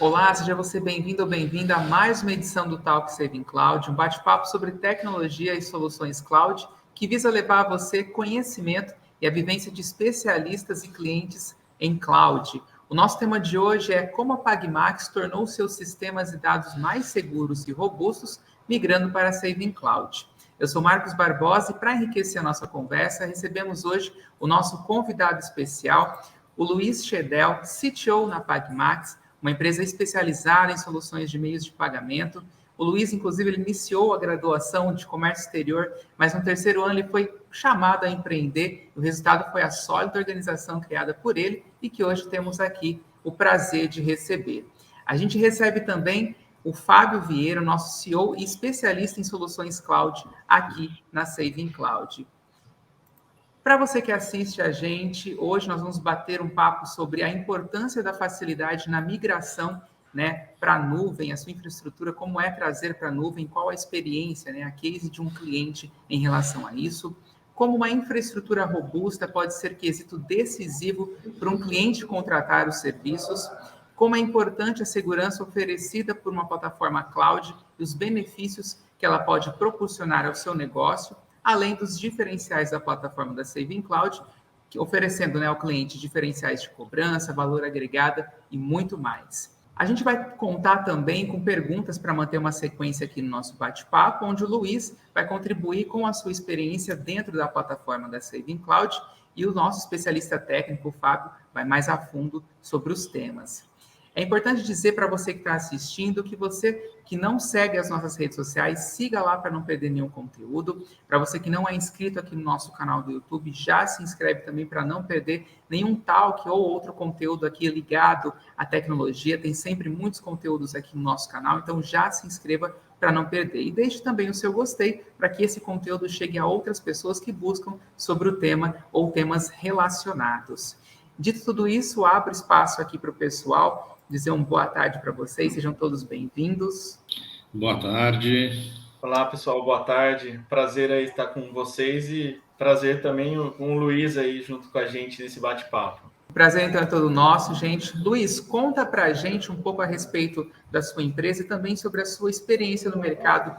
Olá, seja você bem-vindo ou bem-vinda a mais uma edição do Talk Saving Cloud, um bate-papo sobre tecnologia e soluções cloud que visa levar a você conhecimento e a vivência de especialistas e clientes em cloud. O nosso tema de hoje é como a PagMax tornou seus sistemas e dados mais seguros e robustos, migrando para a Saving Cloud. Eu sou Marcos Barbosa e para enriquecer a nossa conversa, recebemos hoje o nosso convidado especial, o Luiz Chedel, CTO na PagMax, uma empresa especializada em soluções de meios de pagamento. O Luiz, inclusive, ele iniciou a graduação de comércio exterior, mas no terceiro ano ele foi chamado a empreender. O resultado foi a sólida organização criada por ele e que hoje temos aqui o prazer de receber. A gente recebe também o Fábio Vieira, nosso CEO e especialista em soluções cloud aqui na Saving Cloud. Para você que assiste a gente, hoje nós vamos bater um papo sobre a importância da facilidade na migração, né, para a nuvem, a sua infraestrutura, como é trazer para a nuvem, qual a experiência, né, a case de um cliente em relação a isso, como uma infraestrutura robusta pode ser quesito decisivo para um cliente contratar os serviços, como é importante a segurança oferecida por uma plataforma cloud e os benefícios que ela pode proporcionar ao seu negócio, além dos diferenciais da plataforma da Saving Cloud, oferecendo, né, ao cliente diferenciais de cobrança, valor agregado e muito mais. A gente vai contar também com perguntas para manter uma sequência aqui no nosso bate-papo, onde o Luiz vai contribuir com a sua experiência dentro da plataforma da Saving Cloud e o nosso especialista técnico, o Fábio, vai mais a fundo sobre os temas. É importante dizer para você que está assistindo que você que não segue as nossas redes sociais, siga lá para não perder nenhum conteúdo. Para você que não é inscrito aqui no nosso canal do YouTube, já se inscreve também para não perder nenhum talk ou outro conteúdo aqui ligado à tecnologia. Tem sempre muitos conteúdos aqui no nosso canal, então já se inscreva para não perder. E deixe também o seu gostei para que esse conteúdo chegue a outras pessoas que buscam sobre o tema ou temas relacionados. Dito tudo isso, abro espaço aqui para o pessoal dizer uma boa tarde para vocês, sejam todos bem-vindos. Boa tarde. Olá, pessoal, boa tarde. Prazer aí estar com vocês e prazer também com o Luiz aí junto com a gente nesse bate-papo. Prazer então é todo nosso, gente. Luiz, conta para a gente um pouco a respeito da sua empresa e também sobre a sua experiência no mercado,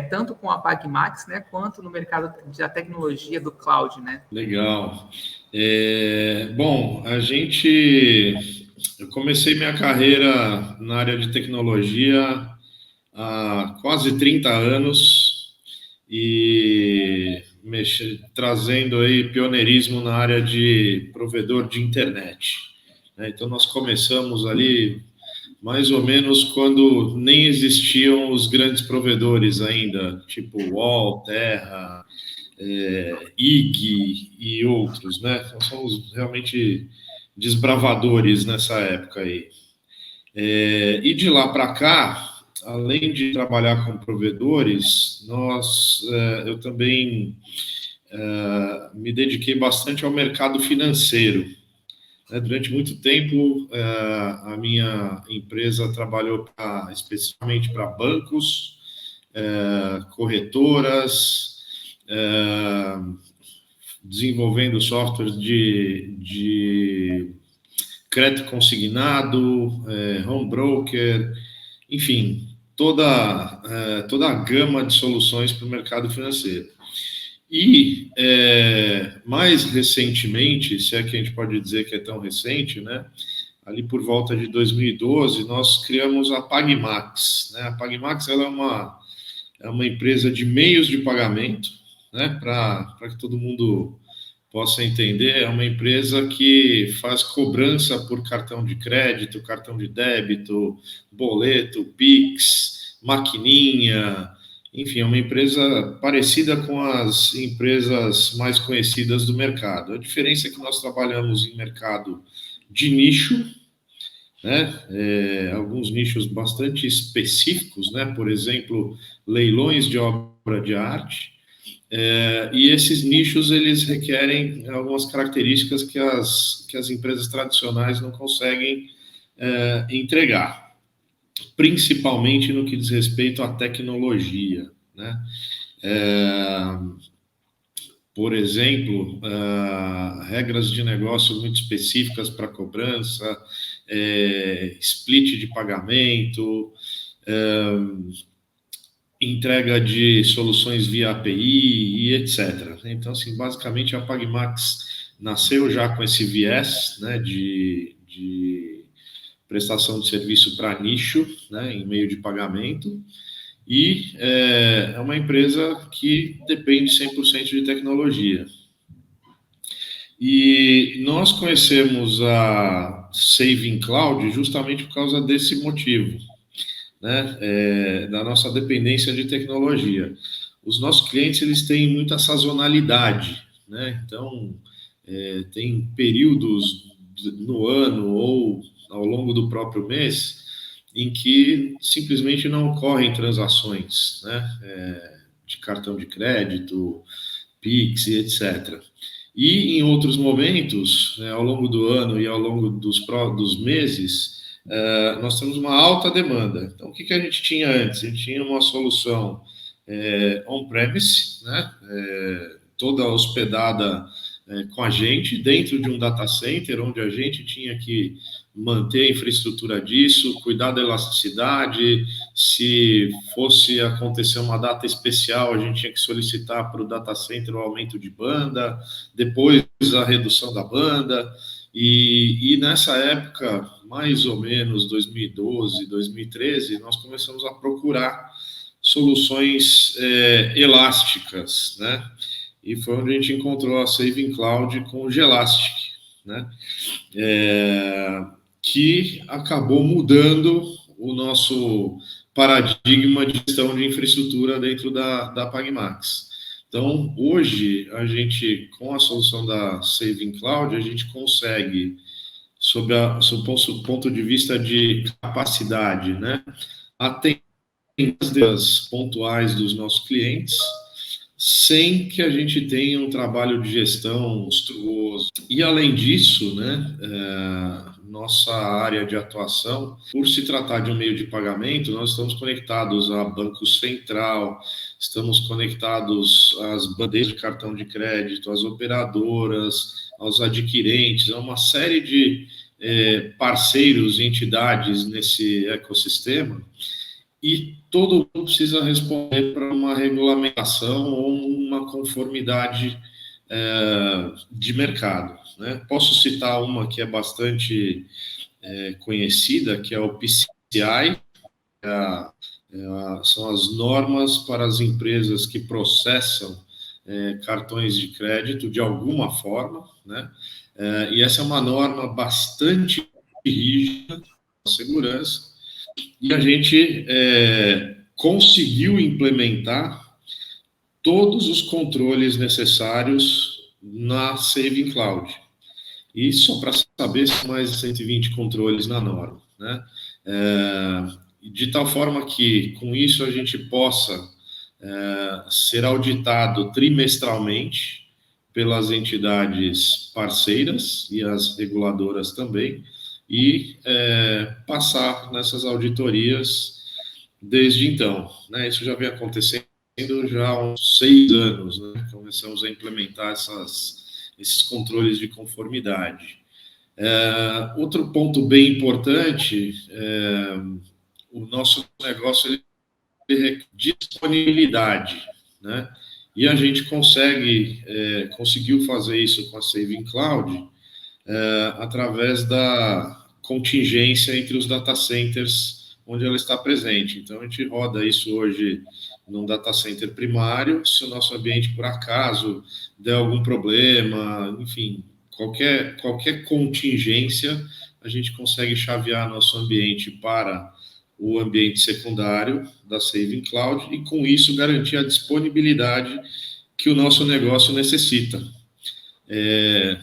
tanto com a PagMax, né, quanto no mercado da tecnologia do cloud, né? Legal. Bom, eu comecei minha carreira na área de tecnologia há quase 30 anos e trazendo aí pioneirismo na área de provedor de internet, né? Então, nós começamos ali mais ou menos quando nem existiam os grandes provedores ainda, tipo UOL, Terra, IG e outros, né? Nós somos realmente desbravadores nessa época aí. E de lá para cá, além de trabalhar com provedores, eu também me dediquei bastante ao mercado financeiro. Durante muito tempo, a minha empresa trabalhou especificamente para bancos, corretoras, desenvolvendo softwares de crédito consignado, home broker, enfim, toda a gama de soluções para o mercado financeiro. E, mais recentemente, se é que a gente pode dizer que é tão recente, né? Ali por volta de 2012, nós criamos a PagMax, né? A PagMax ela é uma empresa de meios de pagamento, né? Para que todo mundo possa entender, é uma empresa que faz cobrança por cartão de crédito, cartão de débito, boleto, Pix, maquininha, enfim, é uma empresa parecida com as empresas mais conhecidas do mercado. A diferença é que nós trabalhamos em mercado de nicho, né? Alguns nichos bastante específicos, né? Por exemplo, leilões de obra de arte. E esses nichos, eles requerem algumas características que as empresas tradicionais não conseguem entregar, principalmente no que diz respeito à tecnologia, né? Por exemplo, regras de negócio muito específicas para cobrança, split de pagamento, entrega de soluções via API e etc. Então, assim, basicamente a PagMax nasceu já com esse viés, né, de prestação de serviço para nicho, né, em meio de pagamento, e é uma empresa que depende 100% de tecnologia. E nós conhecemos a Saving Cloud justamente por causa desse motivo, né, da nossa dependência de tecnologia. Os nossos clientes, eles têm muita sazonalidade, né? Então, tem períodos no ano ou ao longo do próprio mês em que simplesmente não ocorrem transações, né, de cartão de crédito, Pix e etc. E em outros momentos, ao longo do ano e ao longo dos meses, nós temos uma alta demanda. Então, o que a gente tinha antes? A gente tinha uma solução on-premise, né, toda hospedada com a gente, dentro de um data center, onde a gente tinha que manter a infraestrutura disso, cuidar da elasticidade. Se fosse acontecer uma data especial, a gente tinha que solicitar para o data center o aumento de banda, depois a redução da banda. E nessa época, mais ou menos 2012, 2013, nós começamos a procurar soluções elásticas, né? E foi onde a gente encontrou a Saving Cloud com o Gelastic, né? Que acabou mudando o nosso paradigma de gestão de infraestrutura dentro da PagMax. Então, hoje, a gente, com a solução da Saving Cloud, a gente consegue, sob o ponto de vista de capacidade, né, atender as pontuais dos nossos clientes, sem que a gente tenha um trabalho de gestão monstruoso. E, além disso, né, nossa área de atuação, por se tratar de um meio de pagamento, nós estamos conectados a Banco Central, estamos conectados às bandeiras de cartão de crédito, às operadoras, aos adquirentes, a uma série de parceiros e entidades nesse ecossistema, e todo mundo precisa responder para uma regulamentação ou uma conformidade de mercado, né? Posso citar uma que é bastante conhecida, que é o PCI, são as normas para as empresas que processam cartões de crédito de alguma forma, né? E essa é uma norma bastante rígida de segurança, e a gente conseguiu implementar todos os controles necessários na Saving Cloud. E só para saber, são mais de 120 controles na norma, né? De tal forma que, com isso, a gente possa ser auditado trimestralmente pelas entidades parceiras e as reguladoras também, e passar nessas auditorias desde então, né? Isso já vem acontecendo já há uns 6 anos, né? Começamos a implementar esses controles de conformidade. Outro ponto bem importante, o nosso negócio ele disponibilidade, né? E a gente conseguiu fazer isso com a Saving Cloud através da contingência entre os data centers onde ela está presente. Então, a gente roda isso hoje num data center primário. Se o nosso ambiente, por acaso, der algum problema, enfim, qualquer contingência, a gente consegue chavear nosso ambiente para o ambiente secundário da Saving Cloud e, com isso, garantir a disponibilidade que o nosso negócio necessita.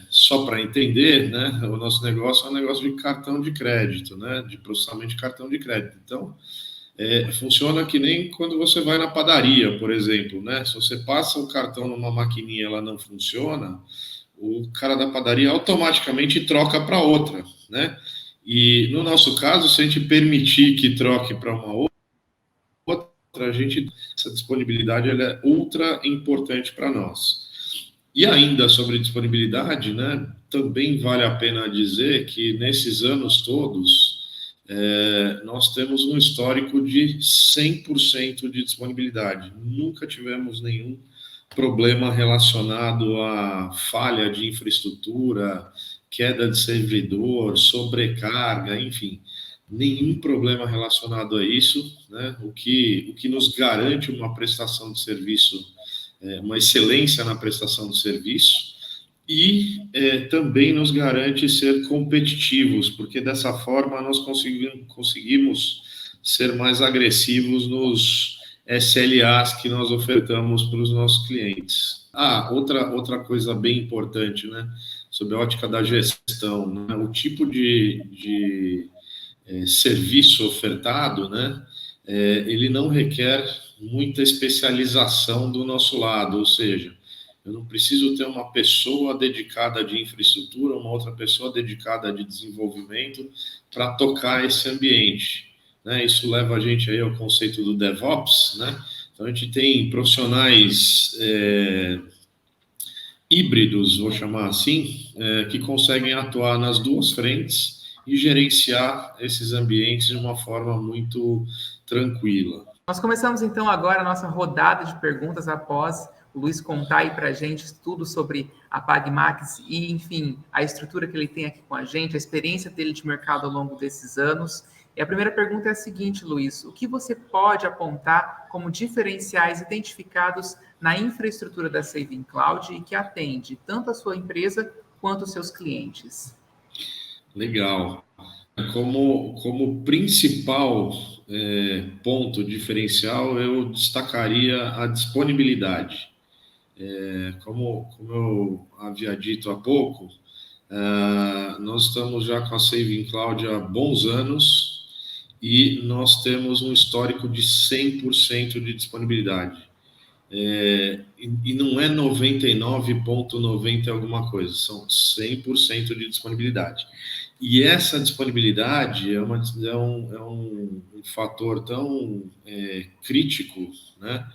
Só para entender, né, o nosso negócio é um negócio de cartão de crédito, né, de processamento de cartão de crédito. Então, funciona que nem quando você vai na padaria, por exemplo, né? Se você passa o cartão numa maquininha e ela não funciona, o cara da padaria automaticamente troca para outra, né? E no nosso caso, se a gente permitir que troque para uma outra, essa disponibilidade ela é ultra importante para nós. E ainda sobre disponibilidade, né, também vale a pena dizer que nesses anos todos nós temos um histórico de 100% de disponibilidade. Nunca tivemos nenhum problema relacionado à falha de infraestrutura, queda de servidor, sobrecarga, enfim, nenhum problema relacionado a isso, né? O que nos garante uma prestação de serviço, uma excelência na prestação de serviço, e também nos garante ser competitivos, porque dessa forma nós conseguimos ser mais agressivos nos SLAs que nós ofertamos para os nossos clientes. Outra coisa bem importante, né, sob a ótica da gestão, né, o tipo de serviço ofertado, né, ele não requer muita especialização do nosso lado, ou seja, eu não preciso ter uma pessoa dedicada de infraestrutura, uma outra pessoa dedicada de desenvolvimento para tocar esse ambiente, né? Isso leva a gente aí ao conceito do DevOps, né? Então a gente tem profissionais híbridos, vou chamar assim, que conseguem atuar nas duas frentes e gerenciar esses ambientes de uma forma muito tranquila. Nós começamos então agora a nossa rodada de perguntas após o Luiz contar aí para a gente tudo sobre a PagMax e, enfim, a estrutura que ele tem aqui com a gente, a experiência dele de mercado ao longo desses anos. E a primeira pergunta é a seguinte, Luiz: o que você pode apontar como diferenciais identificados na infraestrutura da Saving Cloud e que atende tanto a sua empresa quanto os seus clientes? Legal. Como principal ponto diferencial, eu destacaria a disponibilidade. Como eu havia dito há pouco, nós estamos já com a Saving Cloud há bons anos e nós temos um histórico de 100% de disponibilidade. E não é 99,90 alguma coisa, são 100% de disponibilidade. E essa disponibilidade é um fator tão crítico, né?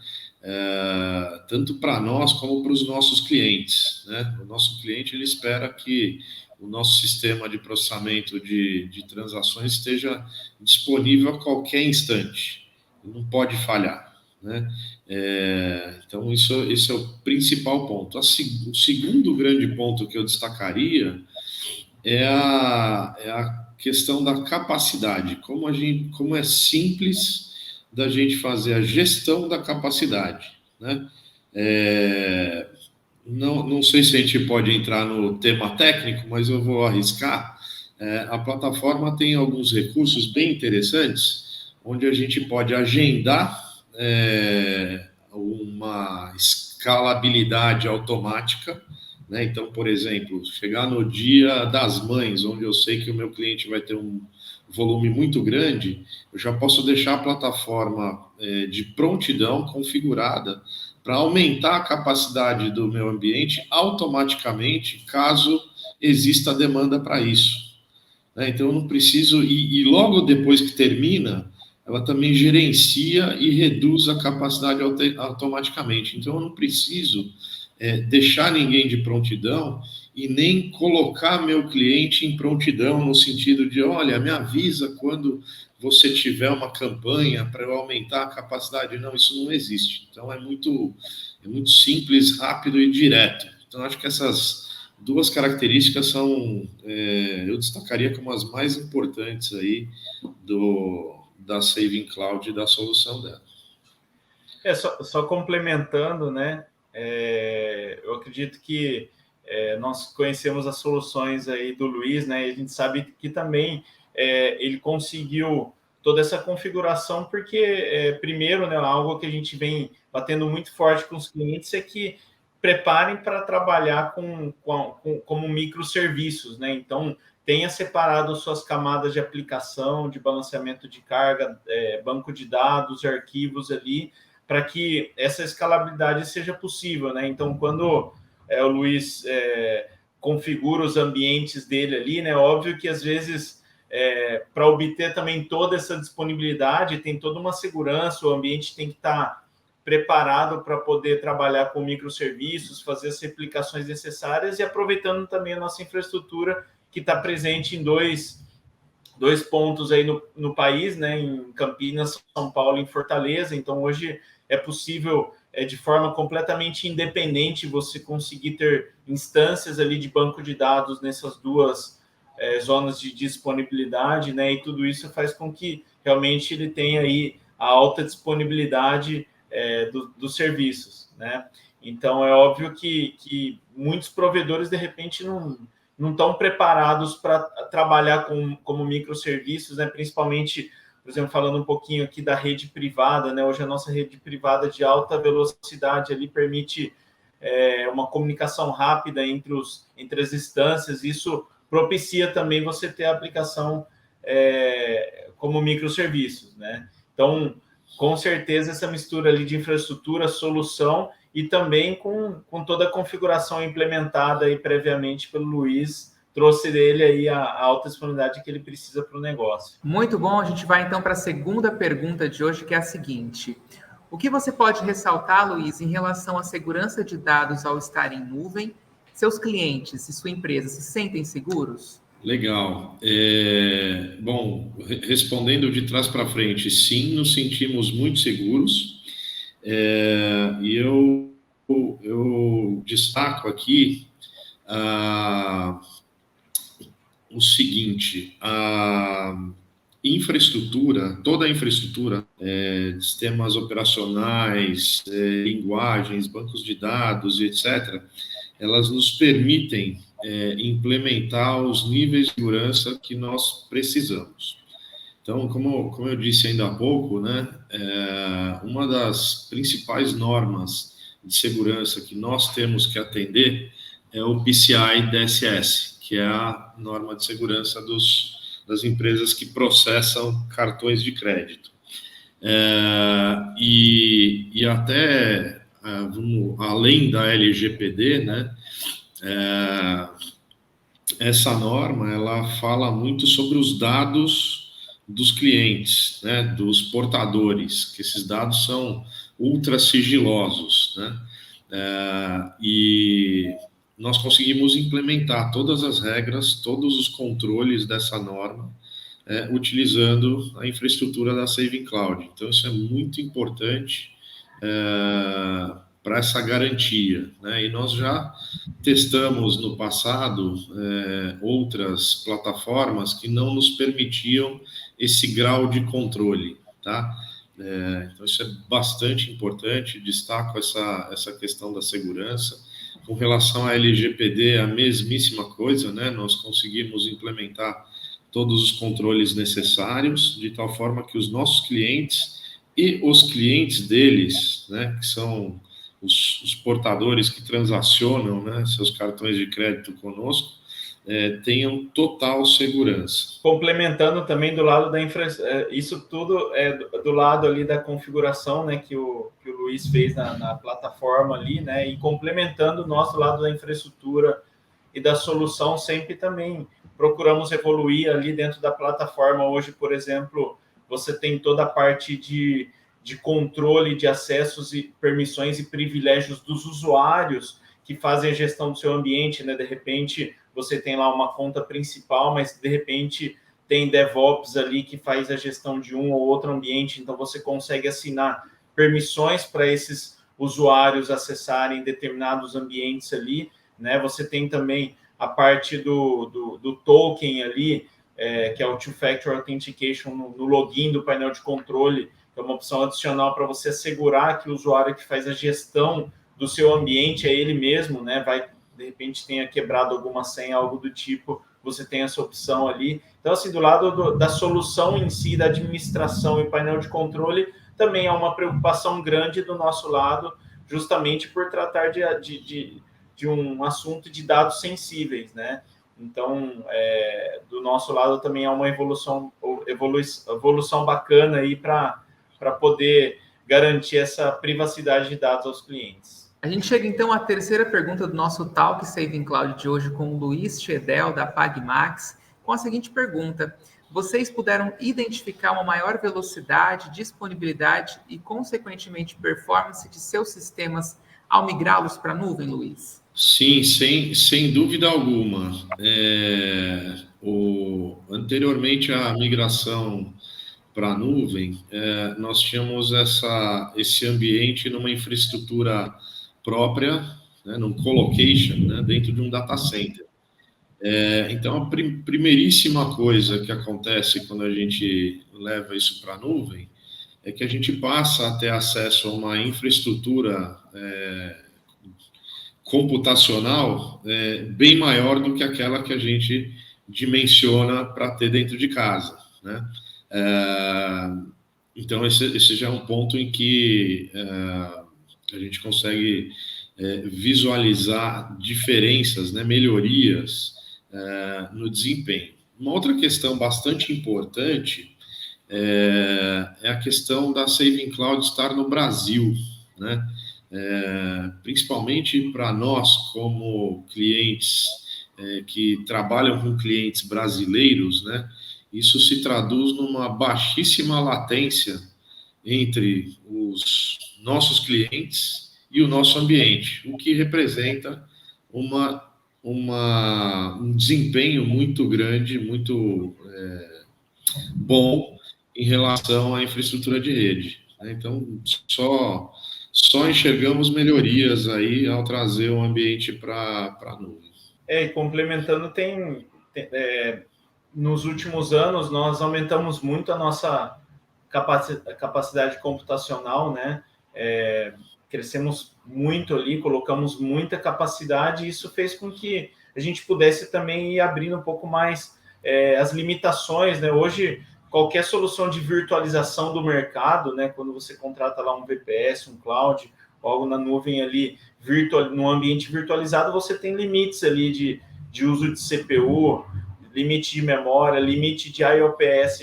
Tanto para nós como para os nossos clientes, né? O nosso cliente ele espera que o nosso sistema de processamento de transações esteja disponível a qualquer instante, não pode falhar, né? Então esse é o principal ponto. O segundo grande ponto que eu destacaria é a questão da capacidade, como é simples da gente fazer a gestão da capacidade, né? Não sei se a gente pode entrar no tema técnico, mas eu vou arriscar. A plataforma tem alguns recursos bem interessantes, onde a gente pode agendar uma escalabilidade automática, né? Então, por exemplo, chegar no Dia das Mães, onde eu sei que o meu cliente vai ter um volume muito grande, eu já posso deixar a plataforma de prontidão configurada para aumentar a capacidade do meu ambiente automaticamente, caso exista demanda para isso, né? Então, eu não preciso... E logo depois que termina, ela também gerencia e reduz a capacidade automaticamente. Então, eu não preciso deixar ninguém de prontidão e nem colocar meu cliente em prontidão no sentido de, olha, me avisa quando você tiver uma campanha para eu aumentar a capacidade. Não, isso não existe. Então, é muito simples, rápido e direto. Então, acho que essas duas características são, eu destacaria como as mais importantes aí da Saving Cloud e da solução dela. Só complementando, né? Eu acredito que nós conhecemos as soluções aí do Luiz, né? E a gente sabe que também ele conseguiu toda essa configuração porque, primeiro, né, algo que a gente vem batendo muito forte com os clientes é que preparem para trabalhar como microserviços, né? Então, tenha separado suas camadas de aplicação, de balanceamento de carga, banco de dados, arquivos ali, para que essa escalabilidade seja possível, né? Então, quando o Luiz configura os ambientes dele ali, né? Óbvio que, às vezes, para obter também toda essa disponibilidade, tem toda uma segurança, o ambiente tem que estar preparado para poder trabalhar com microserviços, fazer as replicações necessárias e aproveitando também a nossa infraestrutura que está presente em dois pontos aí no país, né, em Campinas, São Paulo e em Fortaleza. Então, hoje é possível, de forma completamente independente, você conseguir ter instâncias ali de banco de dados nessas duas zonas de disponibilidade, né, e tudo isso faz com que realmente ele tenha aí a alta disponibilidade dos serviços, né? Então, é óbvio que muitos provedores, de repente, não estão preparados para trabalhar como microserviços, né? Principalmente, por exemplo, falando um pouquinho aqui da rede privada, né? Hoje a nossa rede privada de alta velocidade ali permite uma comunicação rápida entre as instâncias. Isso propicia também você ter a aplicação como microserviços, né? Então, com certeza, essa mistura ali de infraestrutura, solução e também com toda a configuração implementada aí previamente pelo Luiz, trouxe dele aí a alta disponibilidade que ele precisa para o negócio. Muito bom, a gente vai então para a segunda pergunta de hoje, que é a seguinte. O que você pode ressaltar, Luiz, em relação à segurança de dados ao estar em nuvem? Seus clientes e sua empresa se sentem seguros? Legal. Bom, respondendo de trás para frente, sim, nos sentimos muito seguros. E eu destaco aqui o seguinte: a infraestrutura, toda a infraestrutura, sistemas operacionais, linguagens, bancos de dados, etc., elas nos permitem implementar os níveis de segurança que nós precisamos. Então, como eu disse ainda há pouco, né, uma das principais normas de segurança que nós temos que atender é o PCI DSS, que é a norma de segurança das empresas que processam cartões de crédito. E até além da LGPD, né, essa norma ela fala muito sobre os dados dos clientes, né, dos portadores, que esses dados são ultra sigilosos, né, e nós conseguimos implementar todas as regras, todos os controles dessa norma, utilizando a infraestrutura da Saving Cloud. Então, isso é muito importante para essa garantia, né? E nós já testamos no passado outras plataformas que não nos permitiam esse grau de controle, tá? Então, isso é bastante importante, destaco essa questão da segurança. Com relação à LGPD, a mesmíssima coisa, né? Nós conseguimos implementar todos os controles necessários, de tal forma que os nossos clientes e os clientes deles, né, que são os portadores que transacionam, né, seus cartões de crédito conosco, tenham total segurança. Complementando também do lado da infraestrutura, isso tudo é do lado ali da configuração, né, que o Luiz fez na plataforma ali, né, e complementando o nosso lado da infraestrutura e da solução, sempre também procuramos evoluir ali dentro da plataforma. Hoje, por exemplo, você tem toda a parte de controle de acessos e permissões e privilégios dos usuários que fazem a gestão do seu ambiente, né? De repente, você tem lá uma conta principal, mas de repente tem DevOps ali que faz a gestão de um ou outro ambiente, então você consegue assinar permissões para esses usuários acessarem determinados ambientes ali, né? Você tem também a parte do token ali, que é o Two-Factor Authentication no login do painel de controle, que é uma opção adicional para você assegurar que o usuário que faz a gestão do seu ambiente é ele mesmo, né? De repente tenha quebrado alguma senha, algo do tipo, você tem essa opção ali. Então, assim, do lado da solução em si, da administração e painel de controle, também é uma preocupação grande do nosso lado, justamente por tratar de um assunto de dados sensíveis, né? Então, do nosso lado também é uma evolução bacana aí para poder garantir essa privacidade de dados aos clientes. A gente chega então à terceira pergunta do nosso Talk Saving Cloud de hoje com o Luiz Chedel, da PagMax, com a seguinte pergunta: vocês puderam identificar uma maior velocidade, disponibilidade e, consequentemente, performance de seus sistemas ao migrá-los para a nuvem, Luiz? Sim, sem dúvida alguma. Anteriormente à migração para a nuvem, nós tínhamos esse ambiente numa infraestrutura própria, né, num colocation, né, dentro de um data center. Então, a primeiríssima coisa que acontece quando a gente leva isso para a nuvem é que a gente passa a ter acesso a uma infraestrutura computacional bem maior do que aquela que a gente dimensiona para ter dentro de casa, né? Então, esse já é um ponto em que a gente consegue visualizar diferenças, né, melhorias no desempenho. Uma outra questão bastante importante é a questão da Saving Cloud estar no Brasil, né? Principalmente para nós, como clientes que trabalham com clientes brasileiros, né? Isso se traduz numa baixíssima latência entre os nossos clientes e o nosso ambiente, o que representa um desempenho muito grande, muito bom em relação à infraestrutura de rede, né? Então, só enxergamos melhorias aí ao trazer o ambiente para a nuvem. E complementando, nos últimos anos, nós aumentamos muito a nossa capacidade computacional, né? Crescemos muito ali, colocamos muita capacidade, e isso fez com que a gente pudesse também ir abrindo um pouco mais as limitações, né? Hoje, qualquer solução de virtualização do mercado, né? Quando você contrata lá um VPS, um cloud, algo na nuvem ali, no ambiente virtualizado, você tem limites ali de uso de CPU, limite de memória, limite de IOPS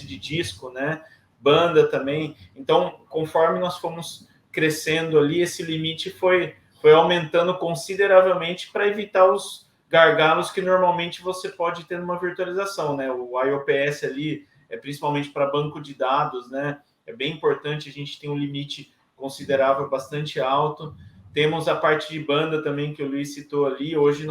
de disco, né? Banda também. Então, conforme nós fomos crescendo ali, esse limite foi aumentando consideravelmente para evitar os gargalos que normalmente você pode ter numa virtualização, né? O IOPS ali principalmente para banco de dados, né? É bem importante, a gente tem um limite considerável, bastante alto. Temos a parte de banda também, que o Luiz citou ali. Hoje,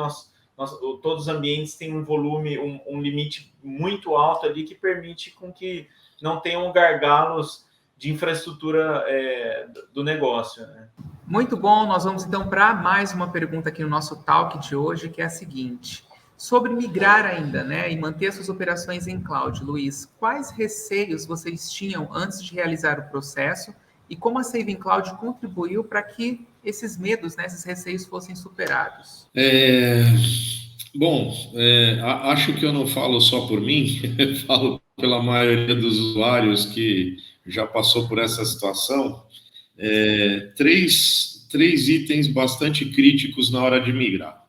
todos os ambientes têm um volume, um limite muito alto ali, que permite com que não tenham gargalos de infraestrutura do negócio, né? Muito bom, nós vamos então para mais uma pergunta aqui no nosso talk de hoje, que é a seguinte: sobre migrar ainda, né, e manter suas operações em cloud, Luiz, quais receios vocês tinham antes de realizar o processo e como a Saving Cloud contribuiu para que esses medos, né, esses receios fossem superados? Bom, acho que eu não falo só por mim, falo pela maioria dos usuários que já passou por essa situação. Três itens bastante críticos na hora de migrar.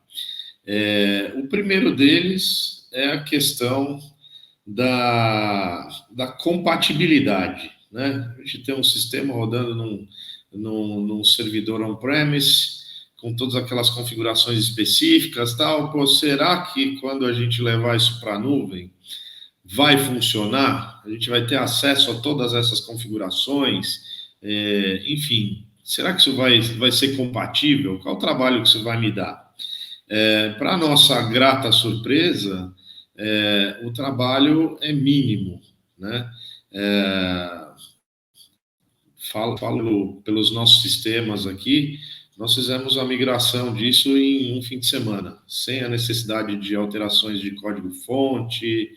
O primeiro deles é a questão da compatibilidade, né? A gente tem um sistema rodando num servidor on-premise, com todas aquelas configurações específicas, tal. Pô, será que quando a gente levar isso para a nuvem vai funcionar? A gente vai ter acesso a todas essas configurações? Enfim, será que isso vai ser compatível? Qual o trabalho que isso vai me dar? Para nossa grata surpresa, o trabalho é mínimo, né? Falo pelos nossos sistemas aqui, nós fizemos a migração disso em um fim de semana, sem a necessidade de alterações de código-fonte,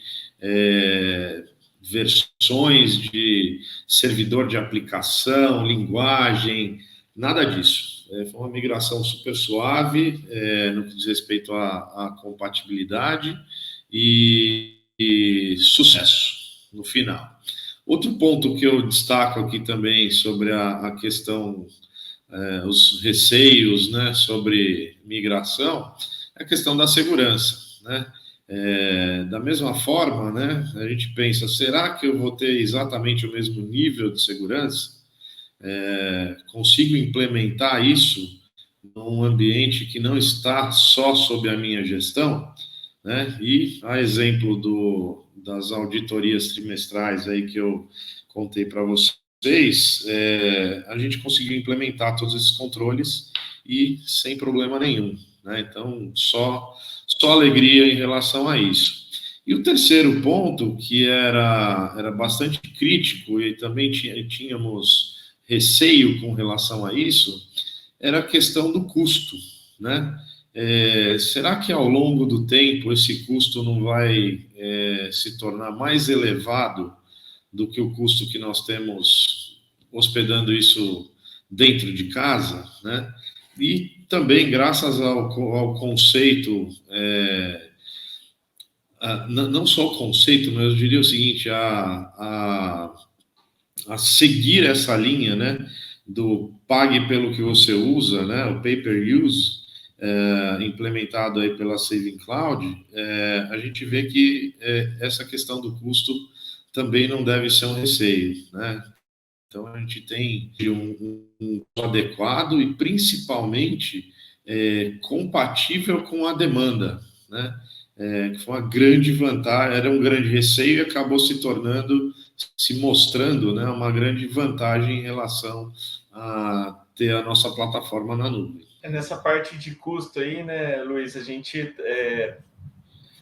versões de servidor de aplicação, linguagem, nada disso. Foi uma migração super suave, no que diz respeito à compatibilidade e sucesso no final. Outro ponto que eu destaco aqui também sobre a questão, os receios, né, sobre migração, é a questão da segurança, né? Da mesma forma, né, a gente pensa, será que eu vou ter exatamente o mesmo nível de segurança? Consigo implementar isso num ambiente que não está só sob a minha gestão? né? E a exemplo das auditorias trimestrais aí que eu contei para vocês, a gente conseguiu implementar todos esses controles e sem problema nenhum, né? Então, só alegria em relação a isso. E o terceiro ponto, que era bastante crítico e também tínhamos receio com relação a isso, era a questão do custo, né? Será que ao longo do tempo esse custo não vai se tornar mais elevado do que o custo que nós temos hospedando isso dentro de casa, né? E também graças ao conceito, não só o conceito, mas eu diria o seguinte, a seguir essa linha, né, do pague pelo que você usa, né, o pay-per-use, implementado aí pela Saving Cloud, a gente vê que essa questão do custo também não deve ser um receio, né? Então a gente tem um adequado e principalmente compatível com a demanda, né? Que foi uma grande vantagem, era um grande receio e acabou se mostrando, né, uma grande vantagem em relação a ter a nossa plataforma na nuvem. Nessa parte de custo aí, né, Luiz, a gente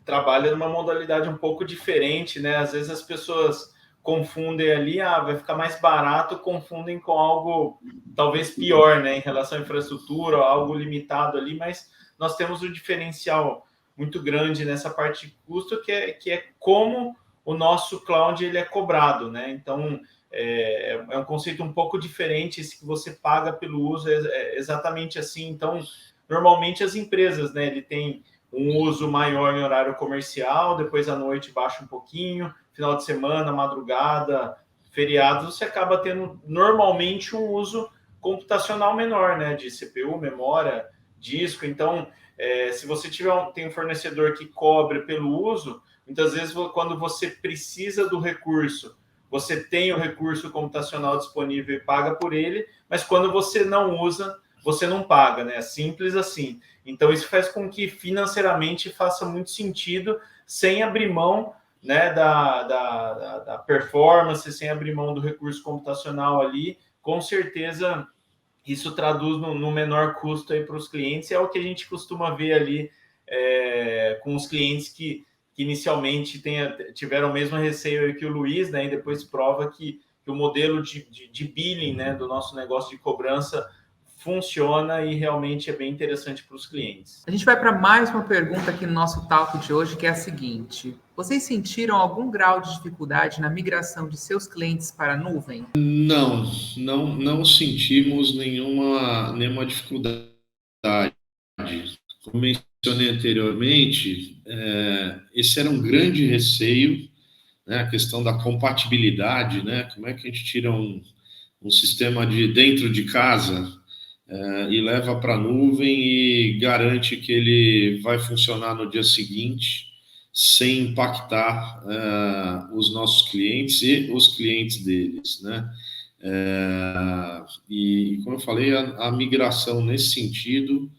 trabalha numa modalidade um pouco diferente, né? Às vezes as pessoas confundem ali, vai ficar mais barato, confundem com algo talvez pior, né, em relação à infraestrutura, algo limitado ali, mas nós temos um diferencial muito grande nessa parte de custo, que é como o nosso cloud ele é cobrado, né? Então, é um conceito um pouco diferente, esse que você paga pelo uso, é exatamente assim. Então, normalmente as empresas, né, ele tem um uso maior em horário comercial, depois à noite baixa um pouquinho, final de semana, madrugada, feriados, você acaba tendo normalmente um uso computacional menor, né, de CPU, memória, disco. Então, se você tem um fornecedor que cobre pelo uso, muitas vezes quando você precisa do recurso, você tem o recurso computacional disponível e paga por ele, mas quando você não usa, você não paga, né? Simples assim. Então, isso faz com que financeiramente faça muito sentido, sem abrir mão, né, da performance, sem abrir mão do recurso computacional ali. Com certeza, isso traduz no menor custo aí para os clientes. É o que a gente costuma ver ali com os clientes que inicialmente tiveram o mesmo receio que o Luiz, né, e depois prova que o modelo de billing, né, do nosso negócio de cobrança funciona e realmente é bem interessante para os clientes. A gente vai para mais uma pergunta aqui no nosso talk de hoje, que é a seguinte: vocês sentiram algum grau de dificuldade na migração de seus clientes para a nuvem? Não sentimos nenhuma dificuldade. Como mencionei anteriormente, esse era um grande receio, né, a questão da compatibilidade, né? Como é que a gente tira um sistema de dentro de casa e leva para a nuvem e garante que ele vai funcionar no dia seguinte sem impactar os nossos clientes e os clientes deles, né? E como eu falei, a migração nesse sentido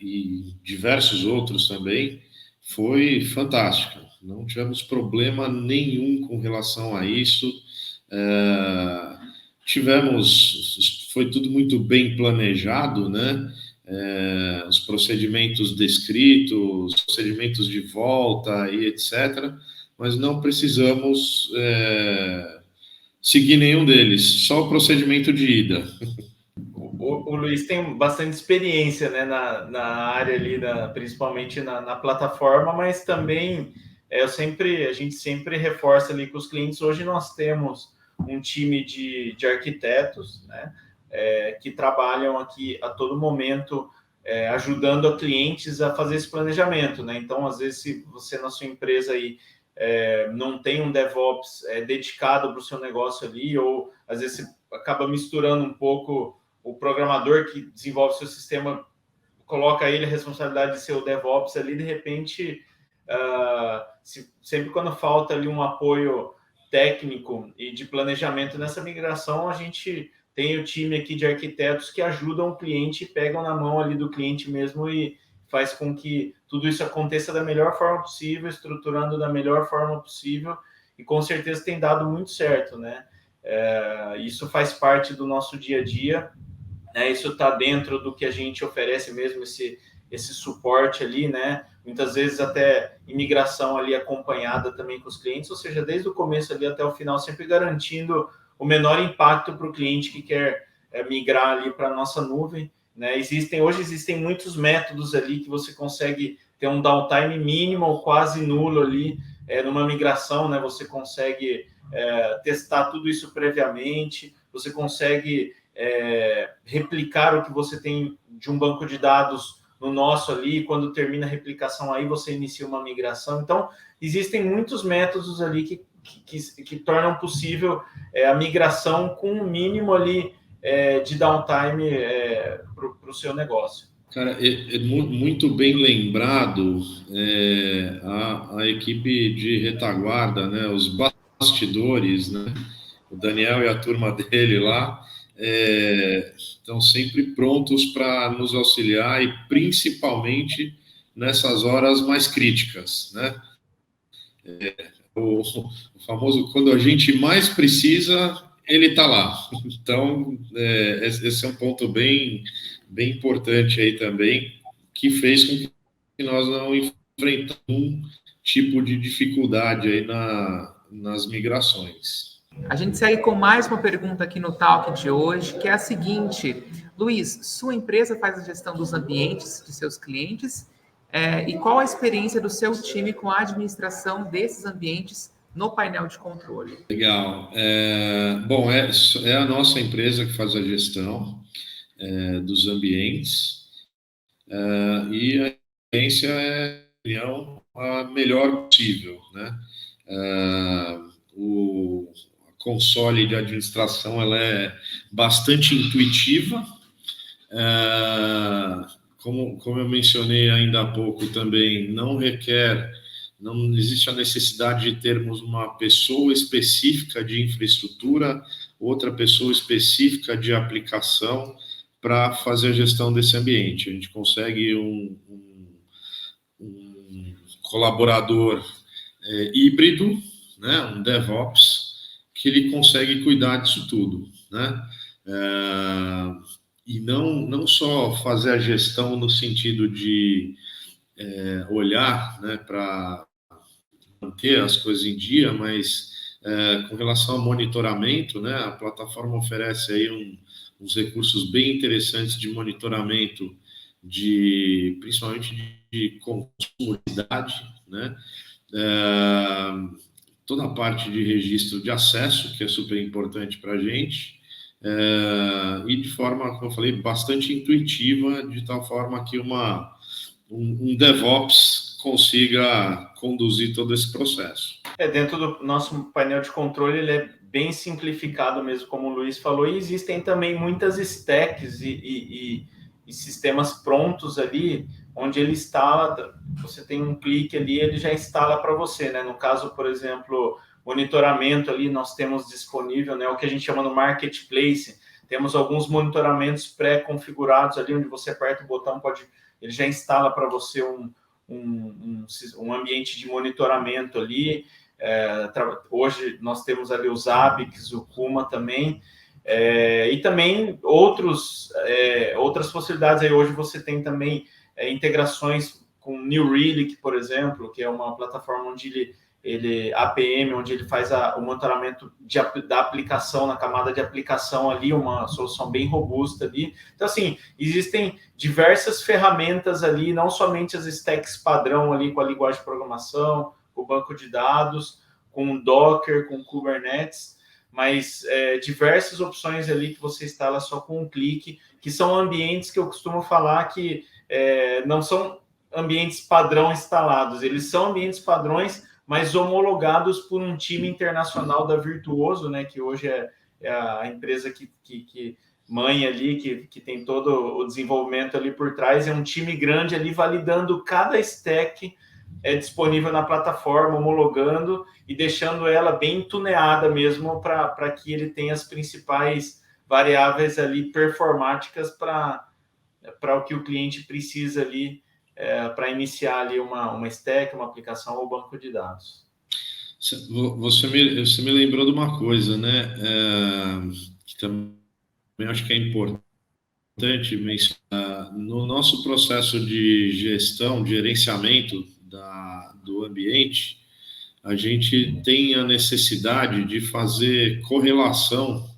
e diversos outros também foi fantástica. Não tivemos problema nenhum com relação a isso. Foi tudo muito bem planejado, né? Os procedimentos descritos, os procedimentos de volta e etc. Mas não precisamos seguir nenhum deles, só o procedimento de ida. O Luiz tem bastante experiência, né, na área ali, principalmente na plataforma, mas também a gente sempre reforça ali com os clientes. Hoje nós temos um time de arquitetos, né, que trabalham aqui a todo momento ajudando a clientes a fazer esse planejamento, né? Então, às vezes, se você na sua empresa aí não tem um DevOps dedicado para o seu negócio ali, ou às vezes você acaba misturando um pouco o programador que desenvolve seu sistema, coloca ele a responsabilidade de ser o DevOps ali, de repente, sempre quando falta ali um apoio técnico e de planejamento nessa migração, a gente tem o time aqui de arquitetos que ajudam o cliente, pegam na mão ali do cliente mesmo e faz com que tudo isso aconteça da melhor forma possível, estruturando da melhor forma possível, e com certeza tem dado muito certo, né? Isso faz parte do nosso dia a dia, né? Isso está dentro do que a gente oferece mesmo, esse suporte ali, né? Muitas vezes até imigração ali acompanhada também com os clientes, ou seja, desde o começo ali até o final, sempre garantindo o menor impacto para o cliente que quer migrar ali para a nossa nuvem, né? Hoje existem muitos métodos ali que você consegue ter um downtime mínimo ou quase nulo ali numa migração, né? Você consegue testar tudo isso previamente, você consegue replicar o que você tem de um banco de dados no nosso ali, quando termina a replicação aí você inicia uma migração. Então, existem muitos métodos ali que tornam possível a migração com um mínimo ali de downtime para o seu negócio. Cara, muito bem lembrado a equipe de retaguarda, né, os bastidores, né, o Daniel e a turma dele lá, estão sempre prontos para nos auxiliar e principalmente nessas horas mais críticas, né? O famoso, quando a gente mais precisa, ele está lá. Então, esse é um ponto bem importante aí também, que fez com que nós não enfrentamos um tipo de dificuldade aí nas migrações. A gente segue com mais uma pergunta aqui no Talk de hoje, que é a seguinte: Luiz, sua empresa faz a gestão dos ambientes de seus clientes? E qual a experiência do seu time com a administração desses ambientes no painel de controle? Legal. Bom, é a nossa empresa que faz a gestão dos ambientes, e a experiência é a melhor possível, né? O console de administração ela é bastante intuitiva, como eu mencionei ainda há pouco também, não existe a necessidade de termos uma pessoa específica de infraestrutura, outra pessoa específica de aplicação para fazer a gestão desse ambiente. A gente consegue um colaborador híbrido, né, um DevOps, que ele consegue cuidar disso tudo, né? E não só fazer a gestão no sentido de olhar, né, para manter as coisas em dia, mas com relação ao monitoramento, né, a plataforma oferece aí uns recursos bem interessantes de monitoramento, principalmente de consumo de dados, né? Toda a parte de registro de acesso, que é super importante para a gente, e de forma, como eu falei, bastante intuitiva, de tal forma que um DevOps consiga conduzir todo esse processo. Dentro do nosso painel de controle, ele é bem simplificado mesmo, como o Luiz falou, e existem também muitas stacks e sistemas prontos ali, onde ele instala, você tem um clique ali, ele já instala para você, né? No caso, por exemplo, monitoramento ali, nós temos disponível, né, o que a gente chama no Marketplace, temos alguns monitoramentos pré-configurados ali, onde você aperta o botão, ele já instala para você um ambiente de monitoramento ali. Hoje nós temos ali o Zabbix, o Kuma também, e também outras possibilidades. Aí hoje você tem também integrações com New Relic, por exemplo, que é uma plataforma onde APM, onde ele faz o monitoramento da aplicação, na camada de aplicação ali, uma solução bem robusta ali. Então, assim, existem diversas ferramentas ali, não somente as stacks padrão ali com a linguagem de programação, com o banco de dados, com o Docker, com o Kubernetes, mas diversas opções ali que você instala só com um clique, que são ambientes que eu costumo falar que não são ambientes padrão instalados, eles são ambientes padrões, mas homologados por um time internacional da Virtuoso, né, que hoje é a empresa que mãe ali, que tem todo o desenvolvimento ali por trás, é um time grande ali validando cada stack disponível na plataforma, homologando e deixando ela bem tuneada mesmo para que ele tenha as principais variáveis ali performáticas para o que o cliente precisa ali para iniciar ali uma stack, uma aplicação ou banco de dados. Você me lembrou de uma coisa, né? Que também acho que é importante mencionar. No nosso processo de gestão, de gerenciamento do ambiente, a gente tem a necessidade de fazer correlação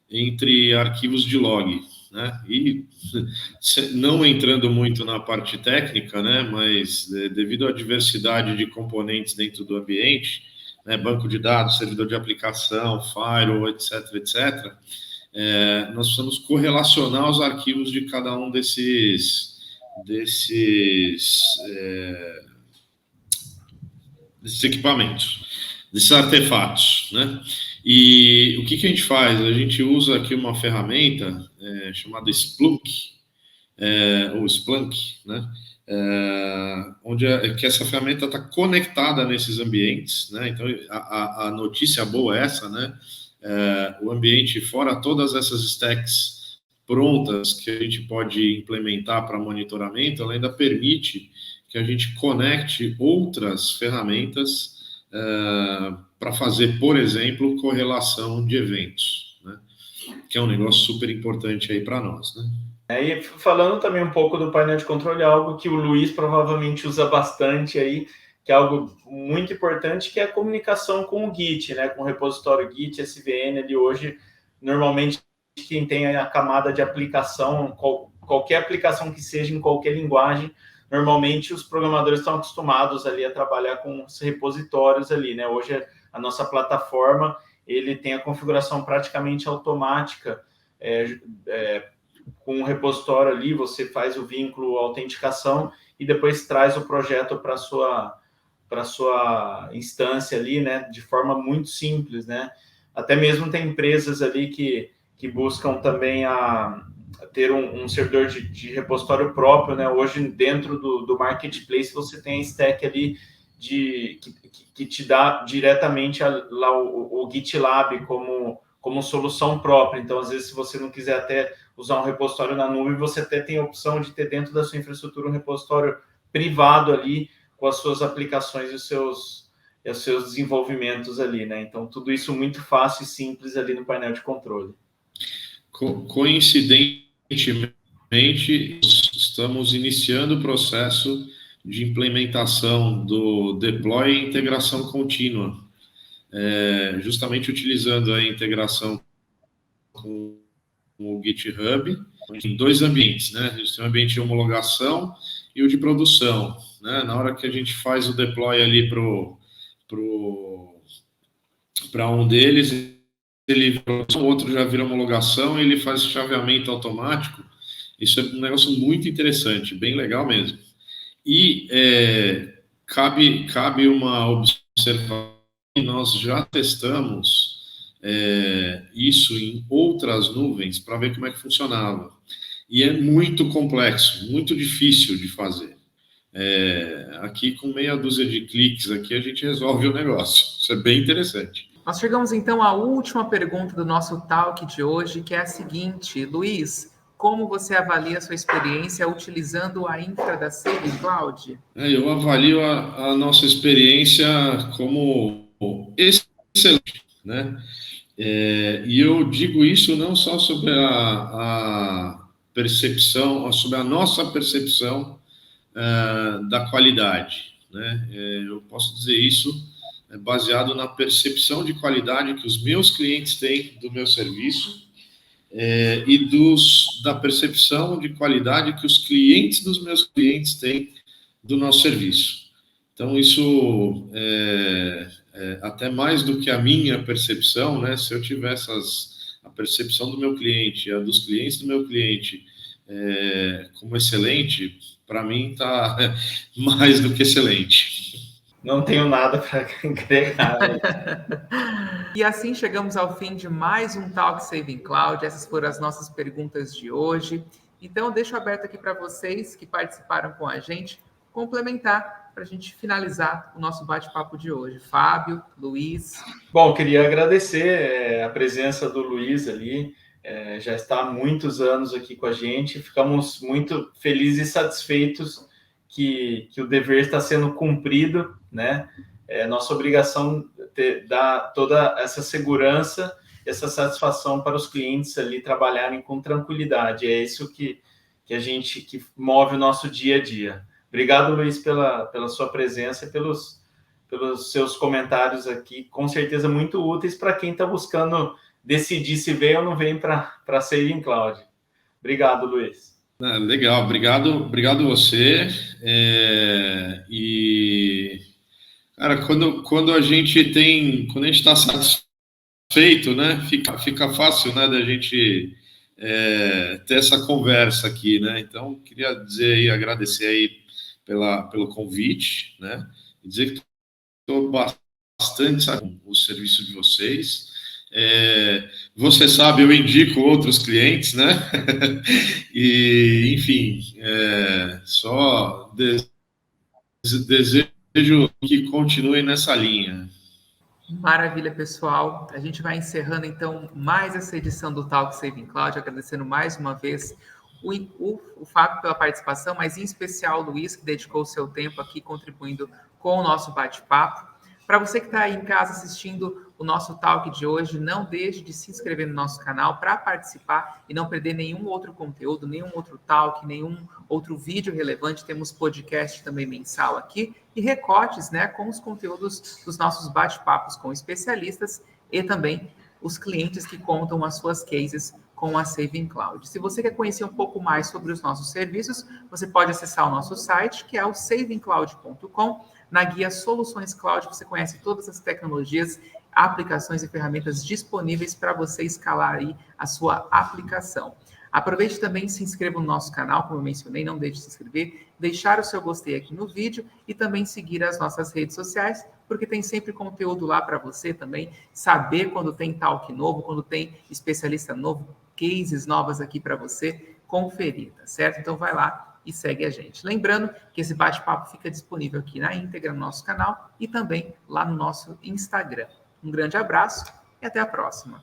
entre arquivos de log, né? E não entrando muito na parte técnica, né? Mas devido à diversidade de componentes dentro do ambiente, né? Banco de dados, servidor de aplicação, firewall, etc., etc., nós precisamos correlacionar os arquivos de cada um desses equipamentos, desses artefatos, né? E o que a gente faz? A gente usa aqui uma ferramenta chamada Splunk, ou Splunk, né? Onde que essa ferramenta está conectada nesses ambientes, né? Então, a notícia boa é essa, né? O ambiente, fora todas essas stacks prontas que a gente pode implementar para monitoramento, ela ainda permite que a gente conecte outras ferramentas para fazer, por exemplo, correlação de eventos, né? Que é um negócio super importante aí para nós, né? E falando também um pouco do painel de controle, algo que o Luiz provavelmente usa bastante aí, que é algo muito importante, que é a comunicação com o Git, né? Com o repositório Git, SVN, ali hoje, normalmente quem tem a camada de aplicação, qualquer aplicação que seja em qualquer linguagem, normalmente os programadores estão acostumados ali a trabalhar com os repositórios ali, né? Hoje a nossa plataforma, ele tem a configuração praticamente automática, com o repositório ali, você faz o vínculo autenticação e depois traz o projeto para sua instância ali, né? De forma muito simples, né? Até mesmo tem empresas ali que buscam também ter um servidor de repositório próprio, né? Hoje, dentro do Marketplace, você tem a stack ali que te dá diretamente lá o GitLab como solução própria. Então, às vezes, se você não quiser até usar um repositório na nuvem, você até tem a opção de ter dentro da sua infraestrutura um repositório privado ali, com as suas aplicações e os seus desenvolvimentos ali, né? Então, tudo isso muito fácil e simples ali no painel de controle. Coincidentemente, estamos iniciando o processo de implementação do deploy e integração contínua, justamente utilizando a integração com o GitHub em dois ambientes, né? A gente tem um ambiente de homologação e o de produção, né? Na hora que a gente faz o deploy ali para um deles, o outro já vira homologação e ele faz chaveamento automático. Isso é um negócio muito interessante, bem legal mesmo. E cabe uma observação, nós já testamos isso em outras nuvens para ver como é que funcionava. E é muito complexo, muito difícil de fazer. Aqui, com meia dúzia de cliques, aqui a gente resolve o negócio. Isso é bem interessante. Nós chegamos, então, à última pergunta do nosso talk de hoje, que é a seguinte. Luiz, como você avalia a sua experiência utilizando a infra da Saving Cloud? Eu avalio a nossa experiência como excelente, né? E eu digo isso não só sobre a percepção, sobre a nossa percepção da qualidade, né? Eu posso dizer isso baseado na percepção de qualidade que os meus clientes têm do meu serviço e da percepção de qualidade que os clientes dos meus clientes têm do nosso serviço. Então, isso até mais do que a minha percepção, né? Se eu tiver a percepção do meu cliente, a dos clientes do meu cliente como excelente, para mim está mais do que excelente. Não tenho nada para agregar. E assim chegamos ao fim de mais um Talk Saving Cloud. Essas foram as nossas perguntas de hoje. Então, eu deixo aberto aqui para vocês que participaram com a gente complementar para a gente finalizar o nosso bate-papo de hoje. Fábio, Luiz. Bom, queria agradecer a presença do Luiz ali. Já está há muitos anos aqui com a gente. Ficamos muito felizes e satisfeitos que o dever está sendo cumprido, né? É nossa obrigação dar toda essa segurança, essa satisfação para os clientes ali trabalharem com tranquilidade. É isso que move o nosso dia a dia. Obrigado, Luiz, pela sua presença e pelos seus comentários aqui, com certeza muito úteis para quem está buscando decidir se vem ou não vem para Saving Cloud. Obrigado, Luiz. Legal, obrigado você. Cara, quando a gente está satisfeito, né, fica fácil, né, da gente ter essa conversa aqui, né? Então, queria dizer aí, agradecer aí pelo convite, né? E dizer que estou bastante satisfeito com o serviço de vocês. Você sabe, eu indico outros clientes, né? E, enfim, só desejo que continuem nessa linha. Maravilha, pessoal. A gente vai encerrando, então, mais essa edição do Talk Saving Cloud, agradecendo mais uma vez o Fábio pela participação, mas em especial o Luiz, que dedicou o seu tempo aqui contribuindo com o nosso bate-papo. Para você que está aí em casa assistindo o nosso Talk de hoje, não deixe de se inscrever no nosso canal para participar e não perder nenhum outro conteúdo, nenhum outro Talk, nenhum outro vídeo relevante. Temos podcast também mensal aqui e recortes, né, com os conteúdos dos nossos bate-papos com especialistas e também os clientes que contam as suas cases com a Saving Cloud. Se você quer conhecer um pouco mais sobre os nossos serviços, você pode acessar o nosso site, que é o savingcloud.com. Na guia Soluções Cloud, você conhece todas as tecnologias, aplicações e ferramentas disponíveis para você escalar aí a sua aplicação. Aproveite também e se inscreva no nosso canal, como eu mencionei, não deixe de se inscrever, deixar o seu gostei aqui no vídeo e também seguir as nossas redes sociais, porque tem sempre conteúdo lá para você também, saber quando tem talk novo, quando tem especialista novo, cases novas aqui para você conferir, tá certo? Então vai lá e segue a gente. Lembrando que esse bate-papo fica disponível aqui na íntegra no nosso canal e também lá no nosso Instagram. Um grande abraço e até a próxima.